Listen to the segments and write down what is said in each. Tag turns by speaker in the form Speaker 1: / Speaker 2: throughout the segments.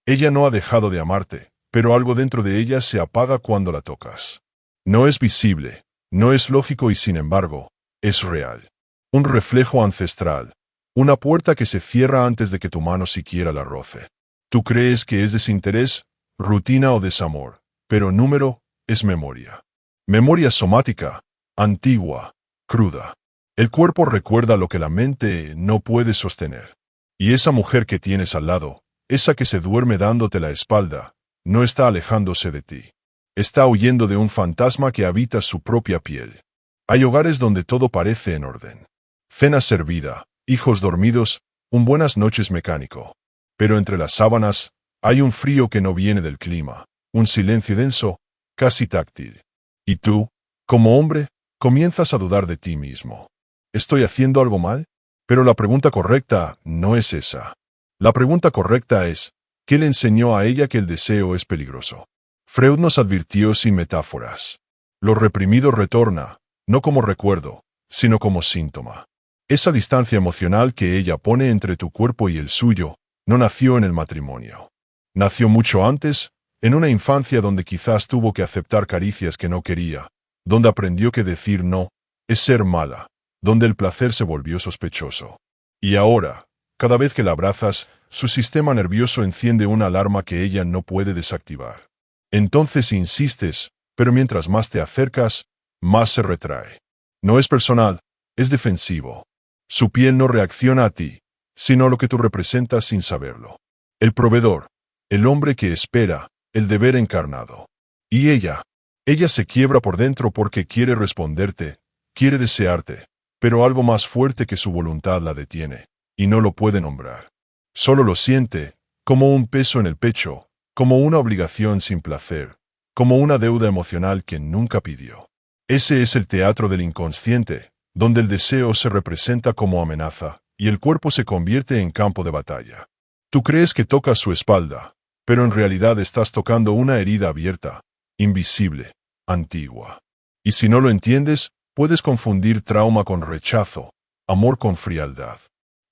Speaker 1: Ella no ha dejado de amarte, pero algo dentro de ella se apaga cuando la tocas. No es visible, no es lógico y sin embargo, es real. Un reflejo ancestral, una puerta que se cierra antes de que tu mano siquiera la roce. Tú crees que es desinterés, rutina o desamor, pero número es memoria. Memoria somática, antigua, cruda. El cuerpo recuerda lo que la mente no puede sostener. Y esa mujer que tienes al lado, esa que se duerme dándote la espalda, no está alejándose de ti. Está huyendo de un fantasma que habita su propia piel. Hay hogares donde todo parece en orden. Cena servida, hijos dormidos, un buenas noches mecánico. Pero entre las sábanas, hay un frío que no viene del clima, un silencio denso, casi táctil. Y tú, como hombre, comienzas a dudar de ti mismo. ¿Estoy haciendo algo mal? Pero la pregunta correcta no es esa. La pregunta correcta es, ¿qué le enseñó a ella que el deseo es peligroso? Freud nos advirtió sin metáforas. Lo reprimido retorna, no como recuerdo, sino como síntoma. Esa distancia emocional que ella pone entre tu cuerpo y el suyo, no nació en el matrimonio. Nació mucho antes, en una infancia donde quizás tuvo que aceptar caricias que no quería, donde aprendió que decir no es ser mala, donde el placer se volvió sospechoso. Y ahora, cada vez que la abrazas, su sistema nervioso enciende una alarma que ella no puede desactivar. Entonces insistes, pero mientras más te acercas, más se retrae. No es personal, es defensivo. Su piel no reacciona a ti, sino a lo que tú representas sin saberlo. El proveedor, el hombre que espera, el deber encarnado. Y ella se quiebra por dentro porque quiere responderte, quiere desearte, pero algo más fuerte que su voluntad la detiene, y no lo puede nombrar. Solo lo siente, como un peso en el pecho, como una obligación sin placer, como una deuda emocional que nunca pidió. Ese es el teatro del inconsciente, donde el deseo se representa como amenaza, y el cuerpo se convierte en campo de batalla. Tú crees que tocas su espalda, pero en realidad estás tocando una herida abierta, invisible, antigua. Y si no lo entiendes, puedes confundir trauma con rechazo, amor con frialdad.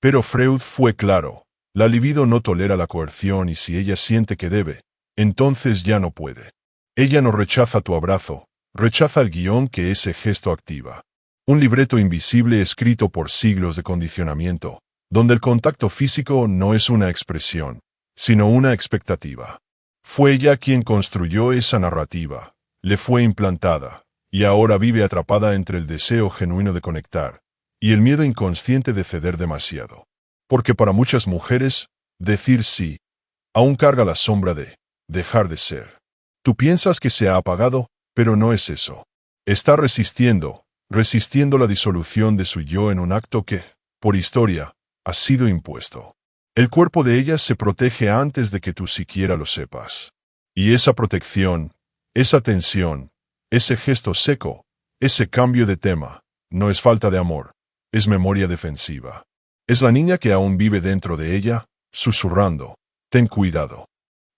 Speaker 1: Pero Freud fue claro, la libido no tolera la coerción y si ella siente que debe, entonces ya no puede. Ella no rechaza tu abrazo, rechaza el guión que ese gesto activa. Un libreto invisible escrito por siglos de condicionamiento, donde el contacto físico no es una expresión, sino una expectativa. Fue ella quien construyó esa narrativa, le fue implantada, y ahora vive atrapada entre el deseo genuino de conectar y el miedo inconsciente de ceder demasiado. Porque para muchas mujeres, decir sí aún carga la sombra de dejar de ser. Tú piensas que se ha apagado, pero no es eso. Está resistiendo la disolución de su yo en un acto que, por historia, ha sido impuesto. El cuerpo de ella se protege antes de que tú siquiera lo sepas. Y esa protección, esa tensión, ese gesto seco, ese cambio de tema, no es falta de amor, es memoria defensiva. Es la niña que aún vive dentro de ella, susurrando, ten cuidado.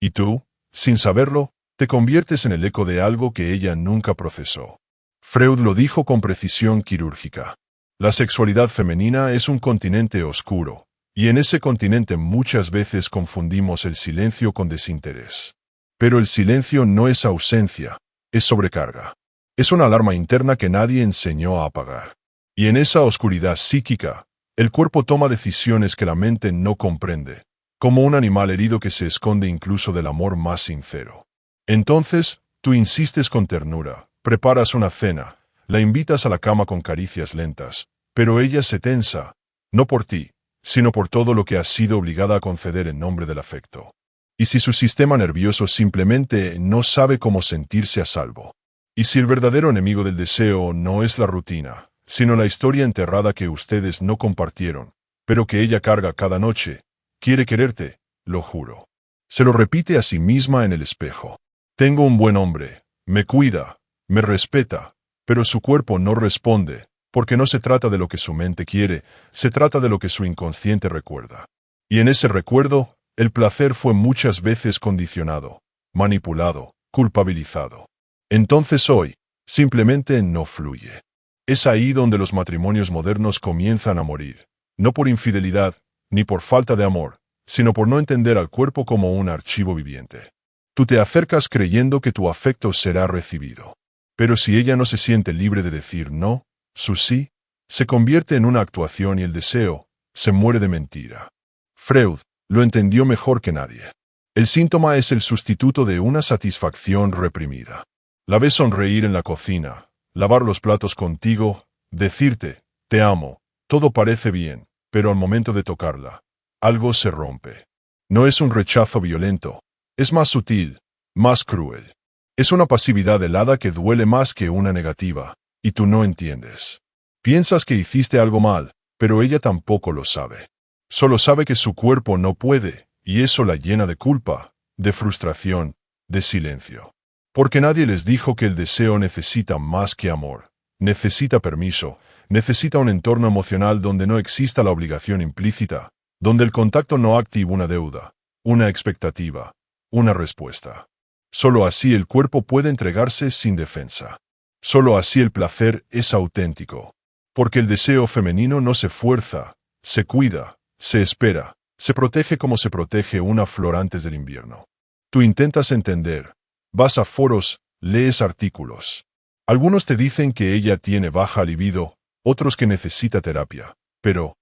Speaker 1: Y tú, sin saberlo, te conviertes en el eco de algo que ella nunca procesó. Freud lo dijo con precisión quirúrgica. La sexualidad femenina es un continente oscuro, y en ese continente muchas veces confundimos el silencio con desinterés. Pero el silencio no es ausencia, es sobrecarga. Es una alarma interna que nadie enseñó a apagar. Y en esa oscuridad psíquica, el cuerpo toma decisiones que la mente no comprende, como un animal herido que se esconde incluso del amor más sincero. Entonces, tú insistes con ternura, preparas una cena, la invitas a la cama con caricias lentas, pero ella se tensa, no por ti, sino por todo lo que has sido obligada a conceder en nombre del afecto. Y si su sistema nervioso simplemente no sabe cómo sentirse a salvo. Y si el verdadero enemigo del deseo no es la rutina, sino la historia enterrada que ustedes no compartieron, pero que ella carga cada noche, quiere quererte, lo juro. Se lo repite a sí misma en el espejo. Tengo un buen hombre, me cuida, me respeta, pero su cuerpo no responde, porque no se trata de lo que su mente quiere, se trata de lo que su inconsciente recuerda. Y en ese recuerdo, el placer fue muchas veces condicionado, manipulado, culpabilizado. Entonces hoy, simplemente no fluye. Es ahí donde los matrimonios modernos comienzan a morir, no por infidelidad, ni por falta de amor, sino por no entender al cuerpo como un archivo viviente. Tú te acercas creyendo que tu afecto será recibido. Pero si ella no se siente libre de decir no, su sí, se convierte en una actuación y el deseo se muere de mentira. Freud lo entendió mejor que nadie. El síntoma es el sustituto de una satisfacción reprimida. La ves sonreír en la cocina, lavar los platos contigo, decirte, te amo, todo parece bien, pero al momento de tocarla, algo se rompe. No es un rechazo violento, es más sutil, más cruel. Es una pasividad helada que duele más que una negativa, y tú no entiendes. Piensas que hiciste algo mal, pero ella tampoco lo sabe. Solo sabe que su cuerpo no puede, y eso la llena de culpa, de frustración, de silencio. Porque nadie les dijo que el deseo necesita más que amor. Necesita permiso, necesita un entorno emocional donde no exista la obligación implícita, donde el contacto no active una deuda, una expectativa, una respuesta. Solo así el cuerpo puede entregarse sin defensa. Solo así el placer es auténtico. Porque el deseo femenino no se fuerza, se cuida, se espera, se protege como se protege una flor antes del invierno. Tú intentas entender, vas a foros, lees artículos. Algunos te dicen que ella tiene baja libido, otros que necesita terapia. Pero,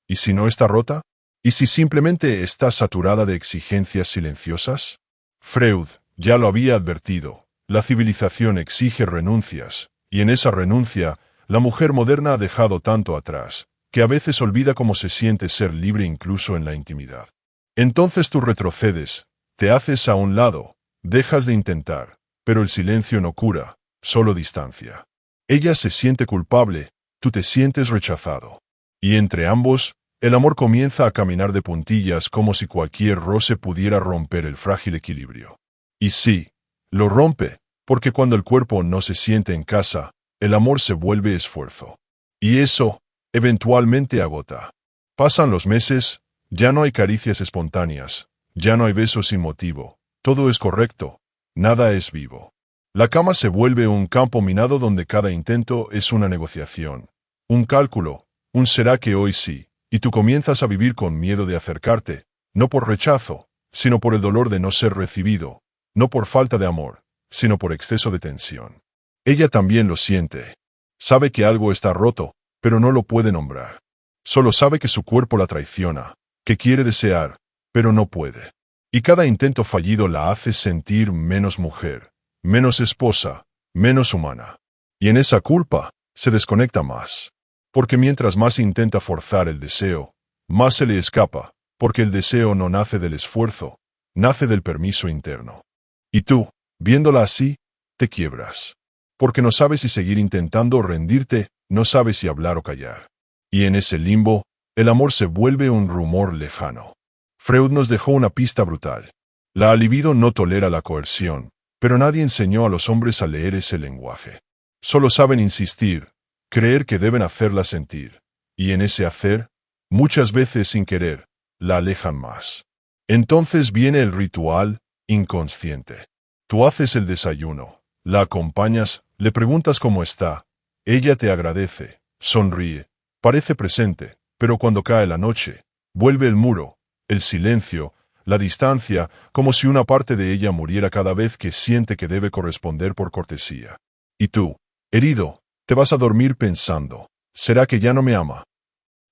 Speaker 1: ¿y si no está rota? ¿Y si simplemente está saturada de exigencias silenciosas? Freud ya lo había advertido. La civilización exige renuncias, y en esa renuncia, la mujer moderna ha dejado tanto atrás, que a veces olvida cómo se siente ser libre incluso en la intimidad. Entonces tú retrocedes, te haces a un lado, dejas de intentar, pero el silencio no cura, solo distancia. Ella se siente culpable, tú te sientes rechazado. Y entre ambos, el amor comienza a caminar de puntillas como si cualquier roce pudiera romper el frágil equilibrio. Y sí, lo rompe, porque cuando el cuerpo no se siente en casa, el amor se vuelve esfuerzo. Y eso, eventualmente agota. Pasan los meses, ya no hay caricias espontáneas, ya no hay besos sin motivo, todo es correcto, nada es vivo. La cama se vuelve un campo minado donde cada intento es una negociación, un cálculo, un será que hoy sí, y tú comienzas a vivir con miedo de acercarte, no por rechazo, sino por el dolor de no ser recibido, no por falta de amor, sino por exceso de tensión. Ella también lo siente. Sabe que algo está roto, pero no lo puede nombrar. Solo sabe que su cuerpo la traiciona, que quiere desear, pero no puede. Y cada intento fallido la hace sentir menos mujer, menos esposa, menos humana. Y en esa culpa, se desconecta más. Porque mientras más intenta forzar el deseo, más se le escapa, porque el deseo no nace del esfuerzo, nace del permiso interno. Y tú, viéndola así, te quiebras. Porque no sabes si seguir intentando rendirte, no sabes si hablar o callar. Y en ese limbo, el amor se vuelve un rumor lejano. Freud nos dejó una pista brutal. La libido no tolera la coerción, pero nadie enseñó a los hombres a leer ese lenguaje. Solo saben insistir, creer que deben hacerla sentir, y en ese hacer, muchas veces sin querer, la alejan más. Entonces viene el ritual inconsciente. Tú haces el desayuno, la acompañas, le preguntas cómo está, ella te agradece, sonríe, parece presente, pero cuando cae la noche, vuelve el muro, el silencio, la distancia, como si una parte de ella muriera cada vez que siente que debe corresponder por cortesía. Y tú, herido, te vas a dormir pensando, ¿será que ya no me ama?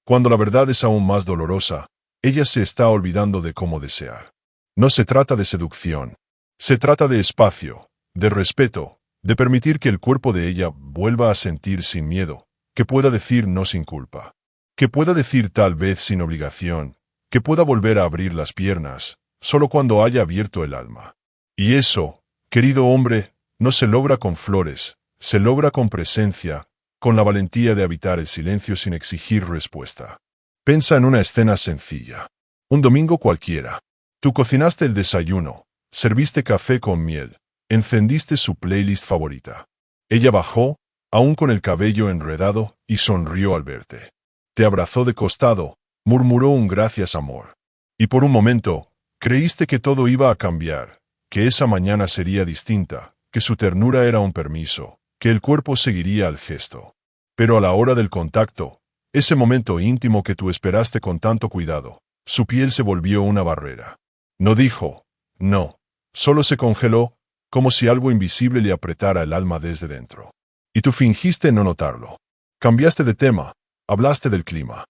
Speaker 1: Cuando la verdad es aún más dolorosa, ella se está olvidando de cómo desear. No se trata de seducción. Se trata de espacio, de respeto, de permitir que el cuerpo de ella vuelva a sentir sin miedo, que pueda decir no sin culpa, que pueda decir tal vez sin obligación, que pueda volver a abrir las piernas, solo cuando haya abierto el alma. Y eso, querido hombre, no se logra con flores, se logra con presencia, con la valentía de habitar el silencio sin exigir respuesta. Piensa en una escena sencilla. Un domingo cualquiera. Tú cocinaste el desayuno, serviste café con miel, encendiste su playlist favorita. Ella bajó, aún con el cabello enredado, y sonrió al verte. Te abrazó de costado, murmuró un gracias amor. Y por un momento, creíste que todo iba a cambiar, que esa mañana sería distinta, que su ternura era un permiso, que el cuerpo seguiría al gesto. Pero a la hora del contacto, ese momento íntimo que tú esperaste con tanto cuidado, Su piel se volvió una barrera. No dijo, no. Solo se congeló, como si algo invisible le apretara el alma desde dentro. Y tú fingiste no notarlo. Cambiaste de tema, hablaste del clima.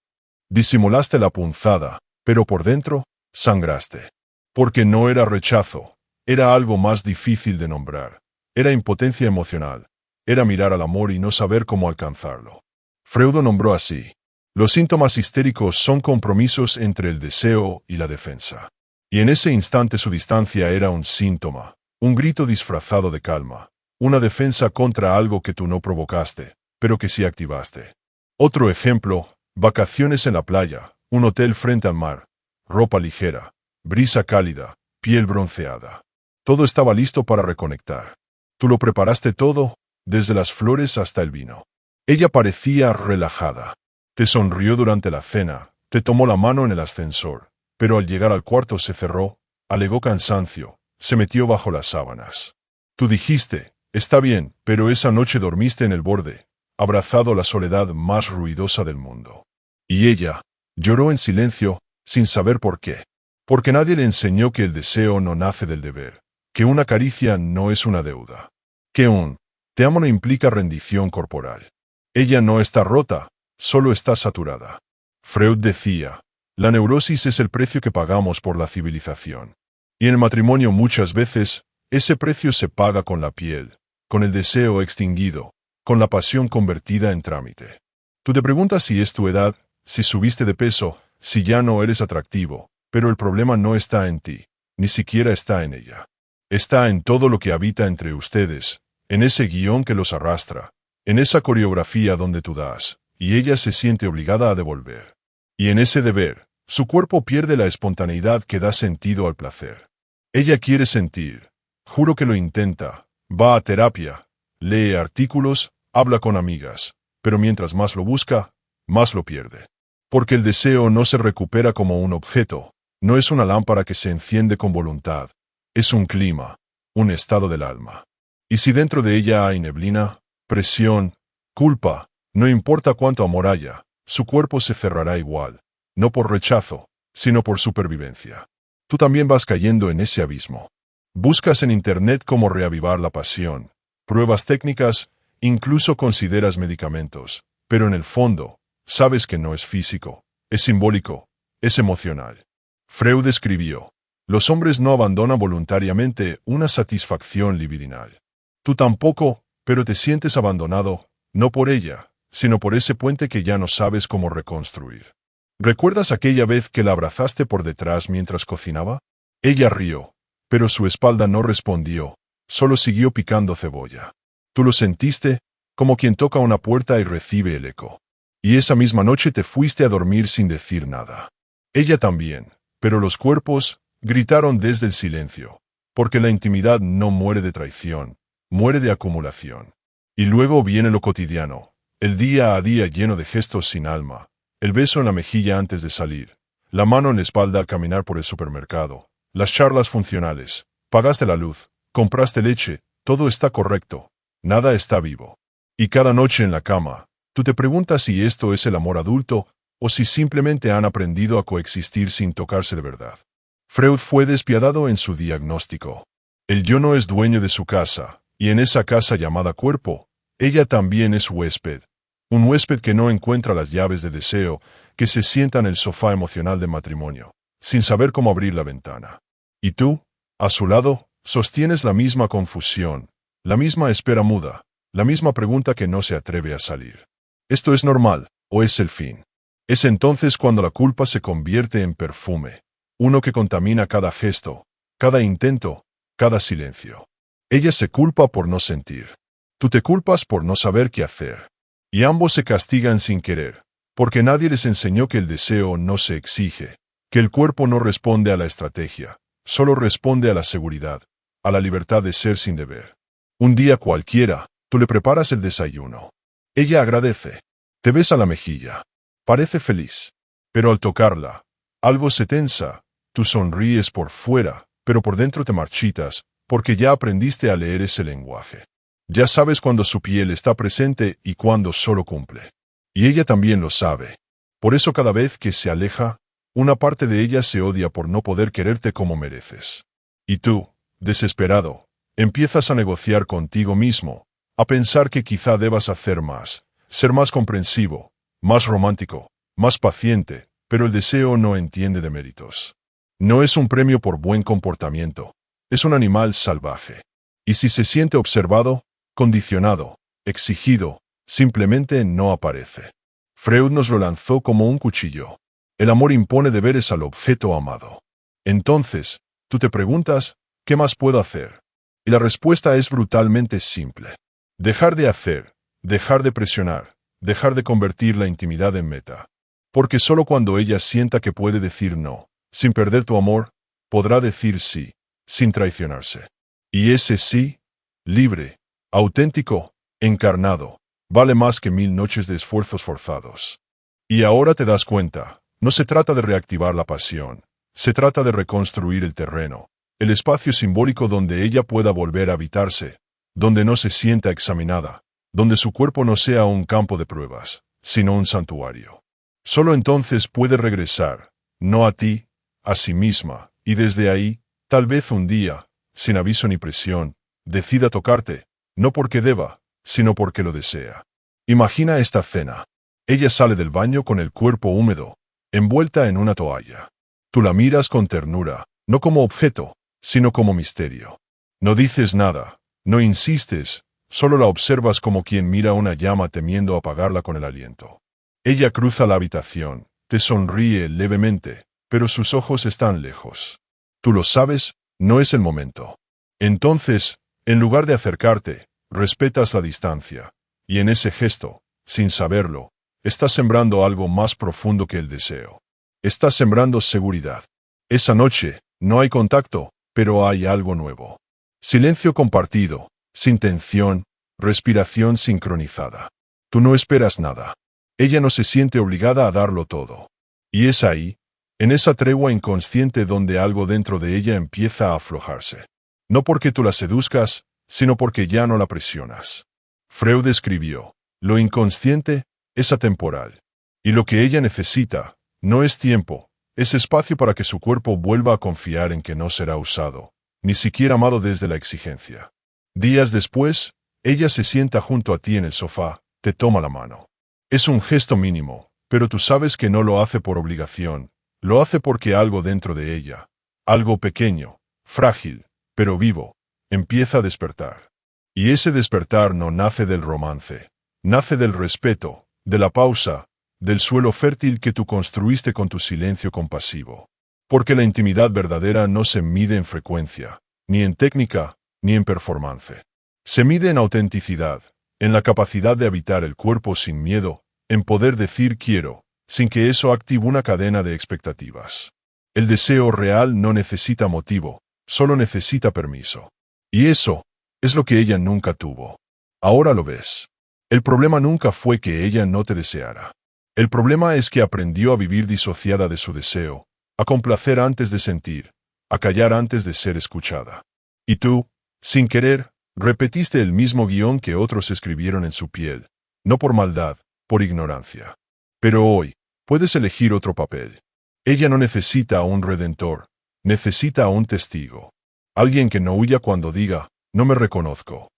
Speaker 1: Disimulaste la punzada, pero por dentro, sangraste. Porque no era rechazo, era algo más difícil de nombrar. Era impotencia emocional. Era mirar al amor y no saber cómo alcanzarlo. Freud nombró así. Los síntomas histéricos son compromisos entre el deseo y la defensa. Y en ese instante su distancia era un síntoma, un grito disfrazado de calma, una defensa contra algo que tú no provocaste, pero que sí activaste. Otro ejemplo, vacaciones en la playa, un hotel frente al mar, ropa ligera, brisa cálida, piel bronceada. Todo estaba listo para reconectar. Tú lo preparaste todo, desde las flores hasta el vino. Ella parecía relajada. Te sonrió durante la cena, te tomó la mano en el ascensor, pero al llegar al cuarto se cerró, alegó cansancio, se metió bajo las sábanas. Tú dijiste, está bien, pero esa noche dormiste en el borde, abrazado a la soledad más ruidosa del mundo. Y ella lloró en silencio, sin saber por qué. Porque nadie le enseñó que el deseo no nace del deber, que una caricia no es una deuda, que un te amo no implica rendición corporal. Ella no está rota, solo está saturada. Freud decía, la neurosis es el precio que pagamos por la civilización. Y en el matrimonio muchas veces, ese precio se paga con la piel, con el deseo extinguido, con la pasión convertida en trámite. Tú te preguntas si es tu edad, si subiste de peso, si ya no eres atractivo, pero el problema no está en ti, ni siquiera está en ella. Está en todo lo que habita entre ustedes, en ese guión que los arrastra, en esa coreografía donde tú das, y ella se siente obligada a devolver. Y en ese deber, su cuerpo pierde la espontaneidad que da sentido al placer. Ella quiere sentir, juro que lo intenta, va a terapia, lee artículos, habla con amigas, pero mientras más lo busca, más lo pierde. Porque el deseo no se recupera como un objeto, no es una lámpara que se enciende con voluntad, es un clima, un estado del alma. Y si dentro de ella hay neblina, presión, culpa, no importa cuánto amor haya, su cuerpo se cerrará igual, no por rechazo, sino por supervivencia. Tú también vas cayendo en ese abismo. Buscas en Internet cómo reavivar la pasión, pruebas técnicas, incluso consideras medicamentos, pero en el fondo, sabes que no es físico, es simbólico, es emocional. Freud escribió, los hombres no abandonan voluntariamente una satisfacción libidinal. Tú tampoco, pero te sientes abandonado, no por ella, sino por ese puente que ya no sabes cómo reconstruir. ¿Recuerdas aquella vez que la abrazaste por detrás mientras cocinaba? Ella rió, pero su espalda no respondió, solo siguió picando cebolla. Tú lo sentiste, como quien toca una puerta y recibe el eco. Y esa misma noche te fuiste a dormir sin decir nada. Ella también, pero los cuerpos gritaron desde el silencio, porque la intimidad no muere de traición, muere de acumulación. Y luego viene lo cotidiano, el día a día lleno de gestos sin alma, el beso en la mejilla antes de salir, la mano en la espalda al caminar por el supermercado, las charlas funcionales, pagaste la luz, compraste leche, todo está correcto, nada está vivo. Y cada noche en la cama, tú te preguntas si esto es el amor adulto o si simplemente han aprendido a coexistir sin tocarse de verdad. Freud fue despiadado en su diagnóstico. El yo no es dueño de su casa, y en esa casa llamada cuerpo, ella también es huésped. Un huésped que no encuentra las llaves de deseo, que se sienta en el sofá emocional de matrimonio, sin saber cómo abrir la ventana. Y tú, a su lado, sostienes la misma confusión, la misma espera muda, la misma pregunta que no se atreve a salir. ¿Esto es normal, o es el fin? Es entonces cuando la culpa se convierte en perfume, uno que contamina cada gesto, cada intento, cada silencio. Ella se culpa por no sentir. Tú te culpas por no saber qué hacer. Y ambos se castigan sin querer, porque nadie les enseñó que el deseo no se exige, que el cuerpo no responde a la estrategia, solo responde a la seguridad, a la libertad de ser sin deber. Un día cualquiera, tú le preparas el desayuno. Ella agradece. Te besa la mejilla. Parece feliz. Pero al tocarla, algo se tensa. Tú sonríes por fuera, pero por dentro te marchitas, porque ya aprendiste a leer ese lenguaje. Ya sabes cuando su piel está presente y cuando solo cumple. Y ella también lo sabe. Por eso cada vez que se aleja, Una parte de ella se odia por no poder quererte como mereces. Y tú, desesperado, empiezas a negociar contigo mismo, a pensar que quizá debas hacer más, ser más comprensivo, más romántico, más paciente, pero el deseo no entiende de méritos. No es un premio por buen comportamiento, es un animal salvaje. Y si se siente observado, condicionado, exigido, simplemente no aparece. Freud nos lo lanzó como un cuchillo. El amor impone deberes al objeto amado. Entonces, tú te preguntas, ¿qué más puedo hacer? Y la respuesta es brutalmente simple. Dejar de hacer, dejar de presionar, dejar de convertir la intimidad en meta. Porque solo cuando ella sienta que puede decir no, sin perder tu amor, podrá decir sí, sin traicionarse. Y ese sí, libre, auténtico, encarnado, vale más que 1000 noches de esfuerzos forzados. Y ahora te das cuenta, no se trata de reactivar la pasión, se trata de reconstruir el terreno, el espacio simbólico donde ella pueda volver a habitarse, donde no se sienta examinada, donde su cuerpo no sea un campo de pruebas, sino un santuario. Solo entonces puede regresar, no a ti, a sí misma, y desde ahí, tal vez un día, sin aviso ni presión, decida tocarte, no porque deba, sino porque lo desea. Imagina esta cena. Ella sale del baño con el cuerpo húmedo, envuelta en una toalla. Tú la miras con ternura, no como objeto, sino como misterio. No dices nada, no insistes, solo la observas como quien mira una llama temiendo apagarla con el aliento. Ella cruza la habitación, te sonríe levemente, pero sus ojos están lejos. Tú lo sabes, no es el momento. Entonces, en lugar de acercarte, respetas la distancia, y en ese gesto, sin saberlo, estás sembrando algo más profundo que el deseo. Estás sembrando seguridad. Esa noche, no hay contacto, pero hay algo nuevo. Silencio compartido, sin tensión, respiración sincronizada. Tú no esperas nada. Ella no se siente obligada a darlo todo. Y es ahí, en esa tregua inconsciente donde algo dentro de ella empieza a aflojarse. No porque tú la seduzcas, sino porque ya no la presionas. Freud escribió, lo inconsciente es atemporal. Y lo que ella necesita, no es tiempo, es espacio para que su cuerpo vuelva a confiar en que no será usado, ni siquiera amado desde la exigencia. Días después, ella se sienta junto a ti en el sofá, te toma la mano. Es un gesto mínimo, pero tú sabes que no lo hace por obligación, lo hace porque algo dentro de ella, algo pequeño, frágil, pero vivo, empieza a despertar. Y ese despertar no nace del romance, nace del respeto, de la pausa, del suelo fértil que tú construiste con tu silencio compasivo. Porque la intimidad verdadera no se mide en frecuencia, ni en técnica, ni en performance. Se mide en autenticidad, en la capacidad de habitar el cuerpo sin miedo, en poder decir quiero, sin que eso active una cadena de expectativas. El deseo real no necesita motivo, solo necesita permiso. Y eso es lo que ella nunca tuvo. Ahora lo ves. El problema nunca fue que ella no te deseara. El problema es que aprendió a vivir disociada de su deseo, a complacer antes de sentir, a callar antes de ser escuchada. Y tú, sin querer, repetiste el mismo guión que otros escribieron en su piel, no por maldad, por ignorancia. Pero hoy, puedes elegir otro papel. Ella no necesita a un redentor, necesita a un testigo. Alguien que no huya cuando diga, no me reconozco.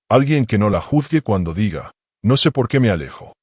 Speaker 1: Alguien que no la juzgue cuando diga, no sé por qué me alejo.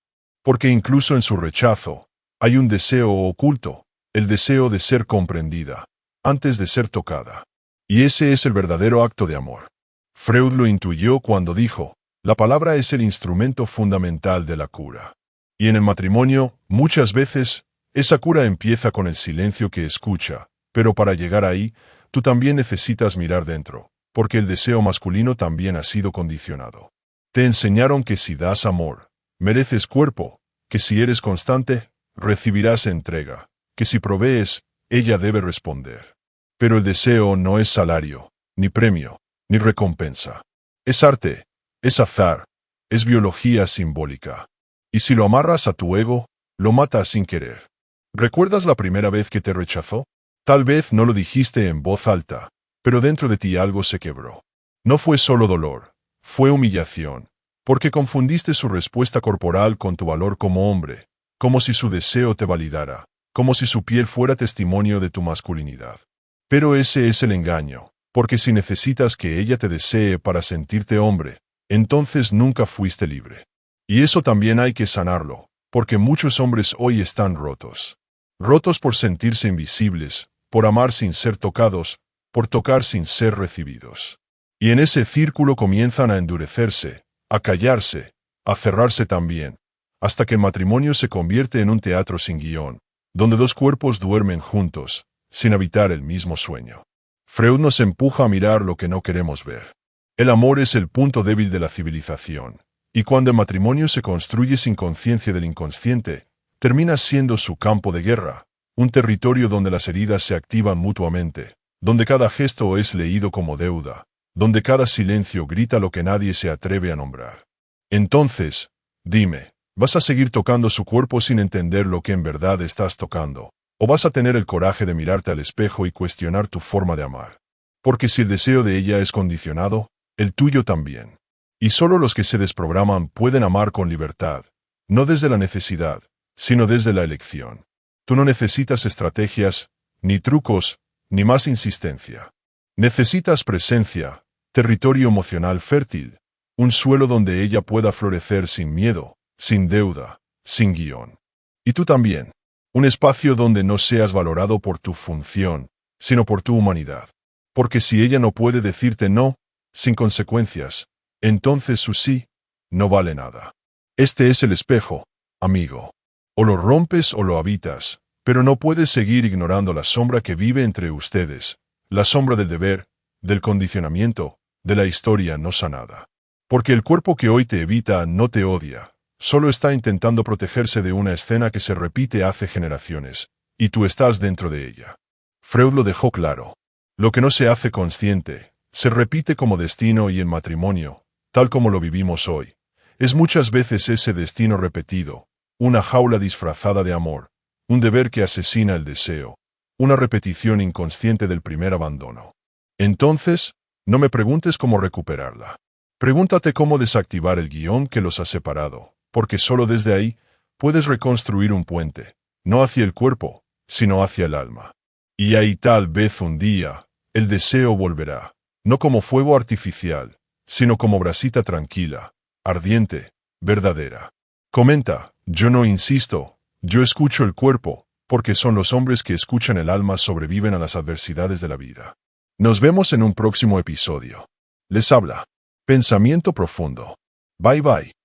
Speaker 1: Porque incluso en su rechazo, hay un deseo oculto, el deseo de ser comprendida, antes de ser tocada. Y ese es el verdadero acto de amor. Freud lo intuyó cuando dijo, la palabra es el instrumento fundamental de la cura. Y en el matrimonio, muchas veces, esa cura empieza con el silencio que escucha, pero para llegar ahí, tú también necesitas mirar dentro, porque el deseo masculino también ha sido condicionado. Te enseñaron que si das amor, mereces cuerpo, que si eres constante, recibirás entrega, que si provees, ella debe responder. Pero el deseo no es salario, ni premio, ni recompensa. Es arte, es azar, es biología simbólica. Y si lo amarras a tu ego, lo matas sin querer. ¿Recuerdas la primera vez que te rechazó? Tal vez no lo dijiste en voz alta, pero dentro de ti algo se quebró. No fue solo dolor, fue humillación, porque confundiste su respuesta corporal con tu valor como hombre, como si su deseo te validara, como si su piel fuera testimonio de tu masculinidad. Pero ese es el engaño, porque si necesitas que ella te desee para sentirte hombre, entonces nunca fuiste libre. Y eso también hay que sanarlo, porque muchos hombres hoy están rotos. Rotos por sentirse invisibles, por amar sin ser tocados, por tocar sin ser recibidos. Y en ese círculo comienzan a endurecerse, a callarse, a cerrarse también, hasta que el matrimonio se convierte en un teatro sin guión, donde dos cuerpos duermen juntos, sin habitar el mismo sueño. Freud nos empuja a mirar lo que no queremos ver. El amor es el punto débil de la civilización, y cuando el matrimonio se construye sin conciencia del inconsciente, termina siendo su campo de guerra, un territorio donde las heridas se activan mutuamente, donde cada gesto es leído como deuda, donde cada silencio grita lo que nadie se atreve a nombrar. Entonces, dime, ¿vas a seguir tocando su cuerpo sin entender lo que en verdad estás tocando? ¿O vas a tener el coraje de mirarte al espejo y cuestionar tu forma de amar? Porque si el deseo de ella es condicionado, el tuyo también. Y solo los que se desprograman pueden amar con libertad, no desde la necesidad, sino desde la elección. Tú no necesitas estrategias, ni trucos, ni más insistencia. Necesitas presencia, territorio emocional fértil, un suelo donde ella pueda florecer sin miedo, sin deuda, sin guión. Y tú también. Un espacio donde no seas valorado por tu función, sino por tu humanidad. Porque si ella no puede decirte no, sin consecuencias, entonces su sí no vale nada. Este es el espejo, amigo. O lo rompes o lo habitas, pero no puedes seguir ignorando la sombra que vive entre ustedes, la sombra del deber, del condicionamiento, de la historia no sanada. Porque el cuerpo que hoy te evita no te odia. Solo está intentando protegerse de una escena que se repite hace generaciones, y tú estás dentro de ella. Freud lo dejó claro. Lo que no se hace consciente, se repite como destino y en matrimonio, tal como lo vivimos hoy. Es muchas veces ese destino repetido, una jaula disfrazada de amor, un deber que asesina el deseo, una repetición inconsciente del primer abandono. Entonces, no me preguntes cómo recuperarla. Pregúntate cómo desactivar el guión que los ha separado. Porque solo desde ahí puedes reconstruir un puente, no hacia el cuerpo, sino hacia el alma. Y ahí tal vez un día, el deseo volverá, no como fuego artificial, sino como brasita tranquila, ardiente, verdadera. Comenta, yo no insisto, yo escucho el cuerpo, porque son los hombres que escuchan el alma sobreviven a las adversidades de la vida. Nos vemos en un próximo episodio. Les habla Pensamiento Profundo. Bye bye.